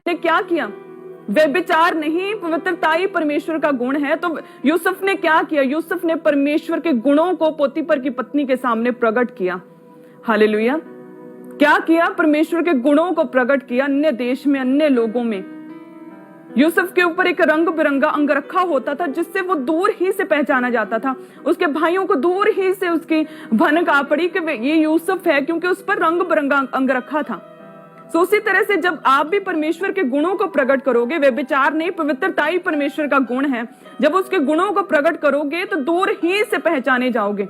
ने क्या किया? व्यभिचार नहीं, पवित्रता ही परमेश्वर का गुण है। तो यूसुफ ने क्या किया? यूसुफ ने परमेश्वर के गुणों को पोतीफर की पत्नी के सामने प्रकट किया। हालेलुया। क्या किया? परमेश्वर के गुणों को प्रकट किया अन्य देश में, अन्य लोगों में। यूसुफ के ऊपर एक रंग बिरंगा अंगरखा होता था जिससे वो दूर ही से पहचाना जाता था। उसके भाइयों को दूर ही से उसकी भनक आ पड़ी कि ये यूसुफ है, क्योंकि उस पर रंग बिरंगा अंगरखा था। तो उसी तरह से जब आप भी परमेश्वर के गुणों को प्रकट करोगे, व्यभिचार नहीं, पवित्रता ही परमेश्वर का गुण है, जब उसके गुणों को प्रकट करोगे तो दूर ही से पहचाने जाओगे।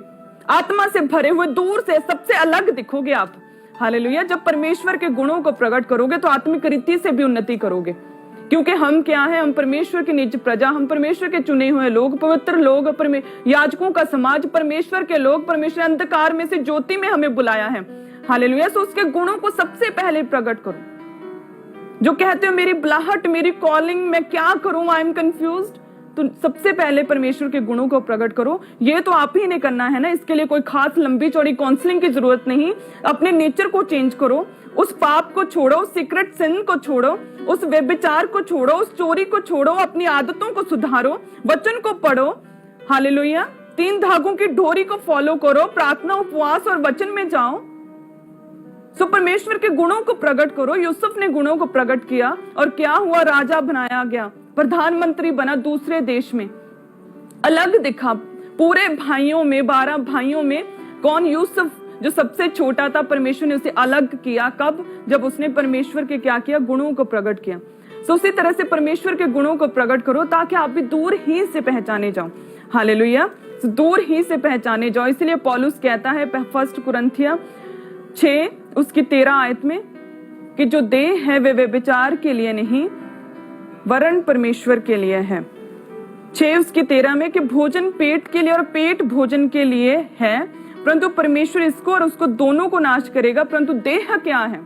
आत्मा से भरे हुए दूर से सबसे अलग दिखोगे आप। हालेलुया। जब परमेश्वर के गुणों को प्रकट करोगे तो आत्मिक रीति से भी उन्नति करोगे, क्योंकि हम क्या है? हम परमेश्वर की निज प्रजा, हम परमेश्वर के चुने हुए लोग, पवित्र लोग, याजकों का समाज, परमेश्वर के लोग। परमेश्वर अंधकार में से ज्योति में हमें बुलाया है। हालेलुया। सो उसके गुणों को सबसे पहले प्रकट करो। जो कहते हो मेरी बुलाहट, मेरी कॉलिंग, मैं क्या करूं, आई एम कंफ्यूज्ड, तो सबसे पहले परमेश्वर के गुणों को प्रकट करो। ये तो आप ही ने करना है ना, इसके लिए कोई खास लंबी चौड़ी काउंसलिंग की जरूरत नहीं। अपने नेचर को चेंज करो, उस पाप को छोड़ो, सीक्रेट सिन को छोड़ो, उस व्यभिचार को छोड़ो, उस चोरी को छोड़ो, अपनी आदतों को सुधारो, वचन को पढ़ो। हालेलुया। 3 धागों की डोरी को फॉलो करो, प्रार्थना, उपवास और वचन में जाओ। सो परमेश्वर के गुणों को प्रकट करो। यूसुफ ने गुणों को प्रकट किया और क्या हुआ? राजा बनाया गया, प्रधानमंत्री बना दूसरे देश में, अलग दिखा। पूरे भाइयों में, 12 भाइयों में कौन? यूसुफ, जो सबसे छोटा था। परमेश्वर ने उसे अलग किया। कब? जब उसने परमेश्वर के क्या किया? गुणों को प्रकट किया। सो उसी तरह से परमेश्वर के गुणों को प्रकट करो ताकि आप भी दूर ही से पहचाने जाओ। हालेलुया। दूर ही से पहचाने जाओ। इसलिए पौलुस कहता है 1 कुरिन्थियों 6 उसकी 13 आयत में कि जो देह है वे व्यभिचार के लिए नहीं वरन परमेश्वर के लिए है। 6 उसकी 13 में कि भोजन पेट के लिए और पेट भोजन के लिए है, परंतु परमेश्वर इसको और उसको दोनों को नाश करेगा। परंतु देह क्या है?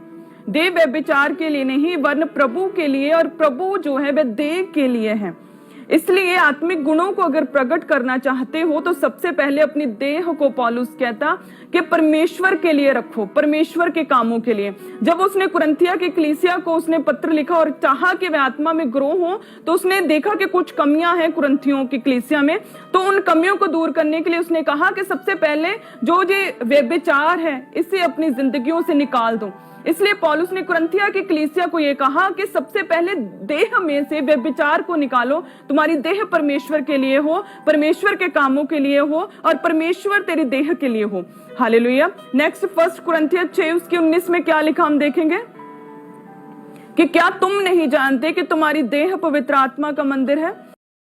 देह व्यभिचार के लिए नहीं वरन प्रभु के लिए, और प्रभु जो है वह देह के लिए है। इसलिए आत्मिक गुणों को अगर प्रकट करना चाहते हो तो सबसे पहले अपनी देह को, पौलुस कहता कि परमेश्वर के लिए रखो, परमेश्वर के कामों के लिए। जब उसने कुरिन्थिया की कलीसिया को उसने पत्र लिखा और चाहा कि वे आत्मा में ग्रो हो, तो उसने देखा कि कुछ कमियां हैं कुरिन्थियों की कलीसिया में। तो उन कमियों को दूर करने के लिए उसने कहा कि सबसे पहले जो ये व्यभिचार है इसे अपनी जिंदगियों से निकाल दो। इसलिए पौलुस ने कुरिन्थिया की कलीसिया को यह कहा कि सबसे पहले देह में से व्यभिचार को निकालो। तुम्हारी देह परमेश्वर के लिए हो, परमेश्वर के कामों के लिए हो, और परमेश्वर तेरी देह के लिए हो। हालेलुया। नेक्स्ट 1 कुरिन्थियों 6 उसके 19 में क्या लिखा हम देखेंगे कि क्या तुम नहीं जानते कि तुम्हारी देह पवित्र आत्मा का मंदिर है